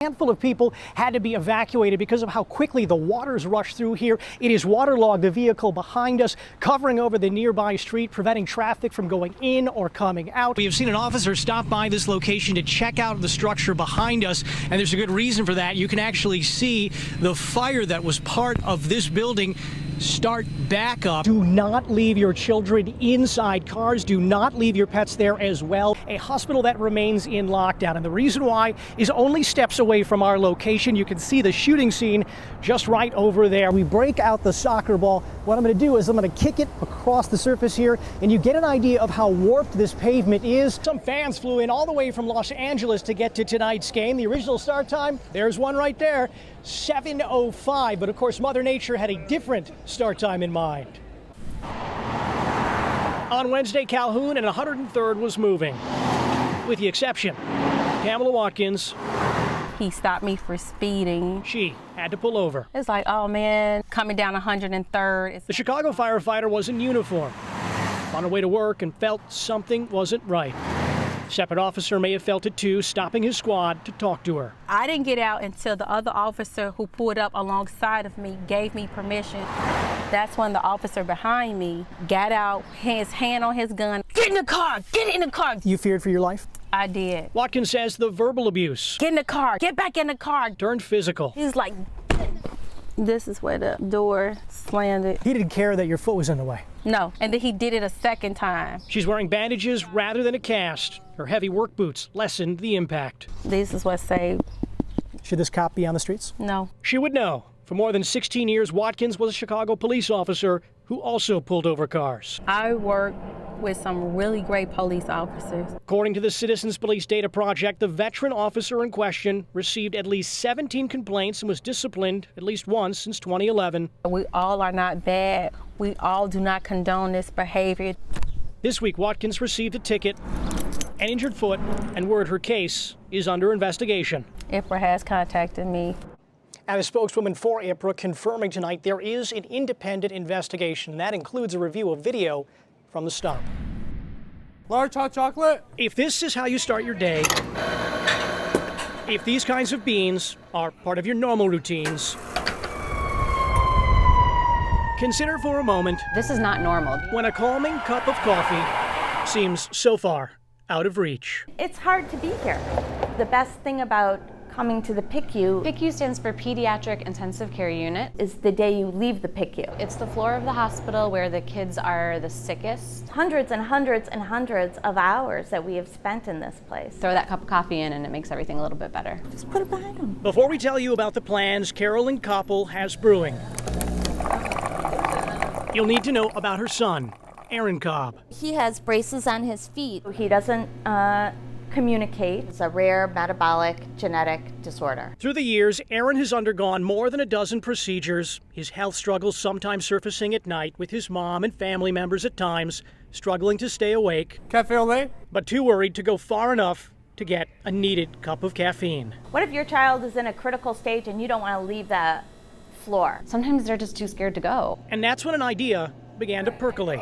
A handful of people had to be evacuated because of how quickly the waters rushed through here. It is waterlogged. The vehicle behind us covering over the nearby street, preventing traffic from going in or coming out. We have seen an officer stop by this location to check out the structure behind us, and there's a good reason for that. You can actually see the fire that was part of this building start back up. Do not leave your children inside cars. Do not leave your pets there as well. A hospital that remains in lockdown, and the reason why is only steps away from our location. You can see the shooting scene just right over there. We break out the soccer ball. What I'm going to do is I'm going to kick it across the surface here, and you get an idea of how warped this pavement is. Some fans flew in all the way from Los Angeles to get to tonight's game. The original start time, there's one right there, 7:05, but of course Mother Nature had a different start time in mind. On Wednesday, Calhoun and 103rd was moving, with the exception Pamela Watkins. He stopped me for speeding. She had to pull over. It's like, oh man, coming down 103rd. The Chicago firefighter was in uniform, on her way to work, and felt something wasn't right. Separate officer may have felt it too, stopping his squad to talk to her. I didn't get out until the other officer who pulled up alongside of me gave me permission. That's when the officer behind me got out, his hand on his gun. Get in the car! Get in the car! You feared for your life? I did. Watkins says the verbal abuse, Get in the car! Get back in the car! turned physical. He's like, this is where the door slammed. He didn't care that your foot was in the way. No, and then he did it a second time. She's wearing bandages rather than a cast. Her heavy work boots lessened the impact. This is what saved. Should this cop be on the streets? No. She would know. For more than 16 years, Watkins was a Chicago police officer who also pulled over cars. I work with some really great police officers. According to the Citizens Police Data Project, the veteran officer in question received at least 17 complaints and was disciplined at least once since 2011. We all are not bad. We all do not condone this behavior. This week, Watkins received a ticket, an injured foot, and word her case is under investigation. IPRA has contacted me. And a spokeswoman for IPRA confirming tonight there is an independent investigation. That includes a review of video from the stop. Large hot chocolate? If this is how you start your day, if these kinds of beans are part of your normal routines, consider for a moment This is not normal. when a calming cup of coffee seems so far out of reach. It's hard to be here. The best thing about coming to the PICU PICU stands for Pediatric Intensive Care Unit. is the day you leave the PICU. It's the floor of the hospital where the kids are the sickest. Hundreds and hundreds and hundreds of hours that we have spent in this place. Throw that cup of coffee in and it makes everything a little bit better. Just put it behind them. Before we tell you about the plans Carolyn Koppel has brewing, you'll need to know about her son, Aaron Cobb. He has braces on his feet. He doesn't communicate. It's a rare metabolic genetic disorder. Through the years, Aaron has undergone more than a dozen procedures, his health struggles sometimes surfacing at night with his mom and family members at times, struggling to stay awake, Cafe au lait? but too worried to go far enough to get a needed cup of caffeine. What if your child is in a critical stage and you don't want to leave the floor? Sometimes they're just too scared to go. And that's when an idea began to percolate.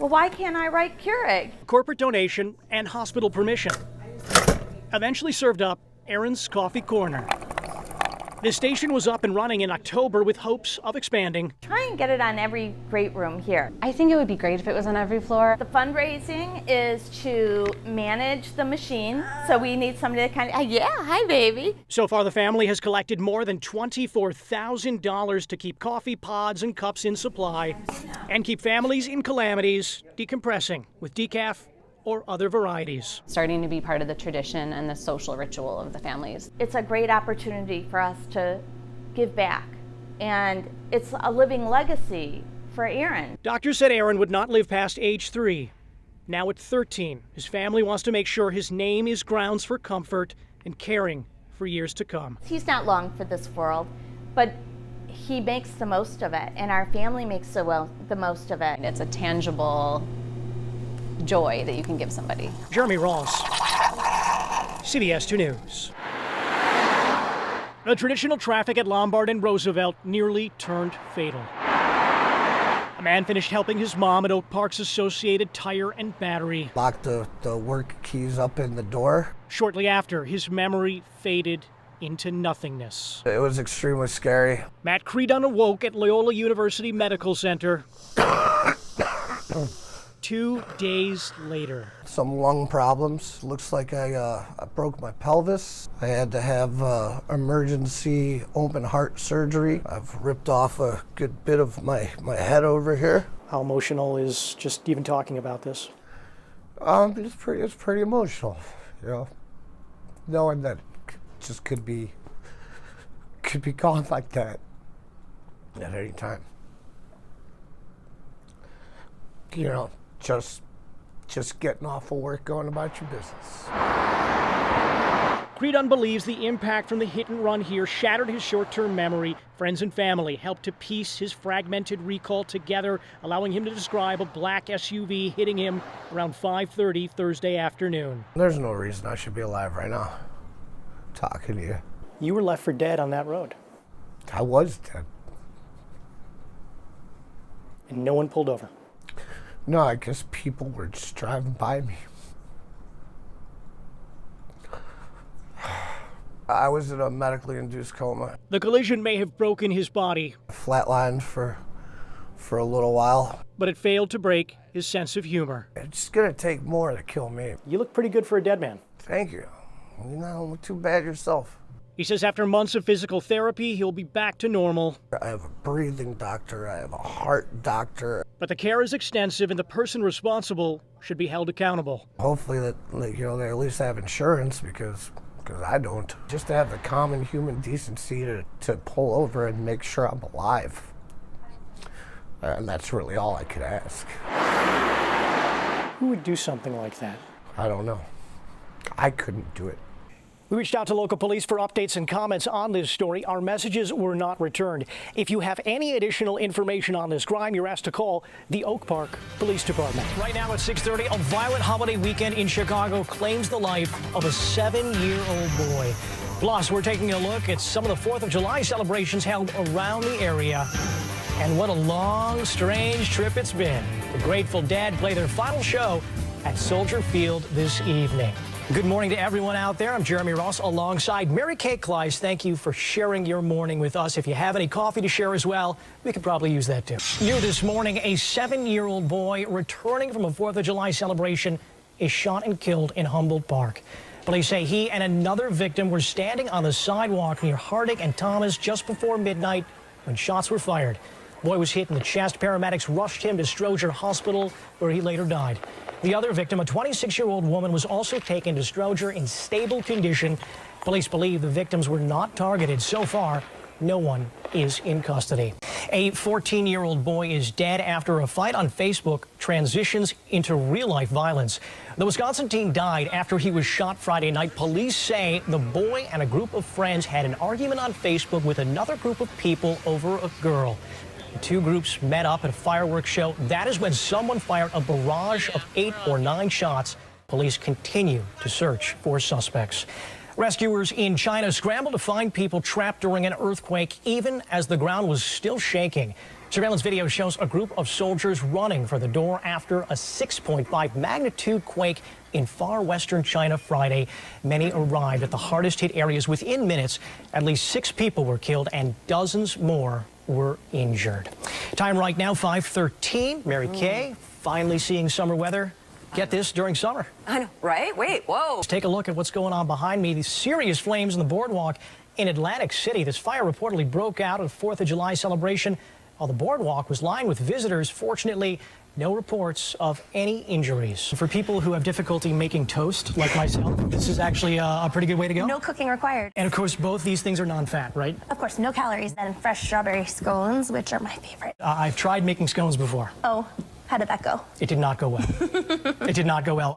Well, why can't I write Keurig? Corporate donation and hospital permission eventually served up Aaron's Coffee Corner. The station was up and running in October with hopes of expanding. Try and get it on every great room here. I think it would be great if it was on every floor. The fundraising is to manage the machine. So we need somebody to kind of, yeah, hi, baby. So far, the family has collected more than $24,000 to keep coffee pods and cups in supply and keep families in calamities decompressing with decaf or other varieties. Starting to be part of the tradition and the social ritual of the families. It's a great opportunity for us to give back. And it's a living legacy for Aaron. Doctors said Aaron would not live past age 3. Now at 13, his family wants to make sure his name is grounds for comfort and caring for years to come. He's not long for this world, but he makes the most of it, and our family makes the most of it. It's a tangible joy that you can give somebody. Jeremy Ross, CBS 2 News. The traditional traffic at Lombard and Roosevelt nearly turned fatal. A man finished helping his mom at Oak Park's Associated Tire and Battery. Locked the work keys up in the door. Shortly after, his memory faded into nothingness. It was extremely scary. Matt Creedon awoke at Loyola University Medical Center 2 days later. Some lung problems. Looks like I broke my pelvis. I had to have emergency open heart surgery. I've ripped off a good bit of my head over here. How emotional is just even talking about this? It's pretty emotional, you know, knowing that it just could be gone like that at any time. You know, just getting off of work, going about your business. Creedon believes the impact from the hit and run here shattered his short-term memory. Friends and family helped to piece his fragmented recall together, allowing him to describe a black SUV hitting him around 5:30 Thursday afternoon. There's no reason I should be alive right now, talking to you. You were left for dead on that road, I was dead. and no one pulled over. No, I guess people were just driving by me. I was in a medically induced coma. The collision may have broken his body, Flatlined for a little while. but it failed to break his sense of humor. It's gonna take more to kill me. You look pretty good for a dead man. Thank you. You don't look too bad yourself. He says after months of physical therapy, he'll be back to normal. I have a breathing doctor. I have a heart doctor. But the care is extensive, and the person responsible should be held accountable. Hopefully that, like, you know, they at least have insurance because I don't. Just to have the common human decency to pull over and make sure I'm alive. And that's really all I could ask. Who would do something like that? I don't know. I couldn't do it. We reached out to local police for updates and comments on this story. Our messages were not returned. If you have any additional information on this crime, you're asked to call the Oak Park Police Department. Right now at 6:30, a violent holiday weekend in Chicago claims the life of a 7-year-old boy. Plus, we're taking a look at some of the 4th of July celebrations held around the area. And what a long, strange trip it's been. The Grateful Dead play their final show at Soldier Field this evening. Good morning to everyone out there. I'm Jeremy Ross alongside Mary Kay Kleiss. Thank you for sharing your morning with us. If you have any coffee to share as well, we could probably use that too. New this morning, a 7-year-old boy returning from a 4th of July celebration is shot and killed in Humboldt Park. Police say he and another victim were standing on the sidewalk near Harding and Thomas just before midnight when shots were fired. The boy was hit in the chest. Paramedics rushed him to Stroger Hospital, where he later died. The other victim, a 26-year-old woman, was also taken to Stroger in stable condition. Police believe the victims were not targeted. So far, no one is in custody. A 14-year-old boy is dead after a fight on Facebook transitions into real-life violence. The Wisconsin teen died after he was shot Friday night. Police say the boy and a group of friends had an argument on Facebook with another group of people over a girl. The two groups met up at a fireworks show. That is when someone fired a barrage of 8 or 9 shots. Police continue to search for suspects. Rescuers in China scrambled to find people trapped during an earthquake, even as the ground was still shaking. Surveillance video shows a group of soldiers running for the door after a 6.5 magnitude quake in far western China Friday. Many arrived at the hardest hit areas within minutes. At least 6 people were killed and dozens more were injured. Time right now, 5:13. Mary Kay, finally seeing summer weather. Get this, during summer. I know, right? Wait, whoa. Let's take a look at what's going on behind me. These serious flames in the boardwalk in Atlantic City. This fire reportedly broke out at a 4th of July celebration while the boardwalk was lined with visitors. Fortunately, no reports of any injuries. For people who have difficulty making toast, like myself, this is actually a pretty good way to go. No cooking required. And of course, both these things are non-fat, right? Of course, no calories. And fresh strawberry scones, which are my favorite. I've tried making scones before. Oh, how did that go? It did not go well. It did not go well.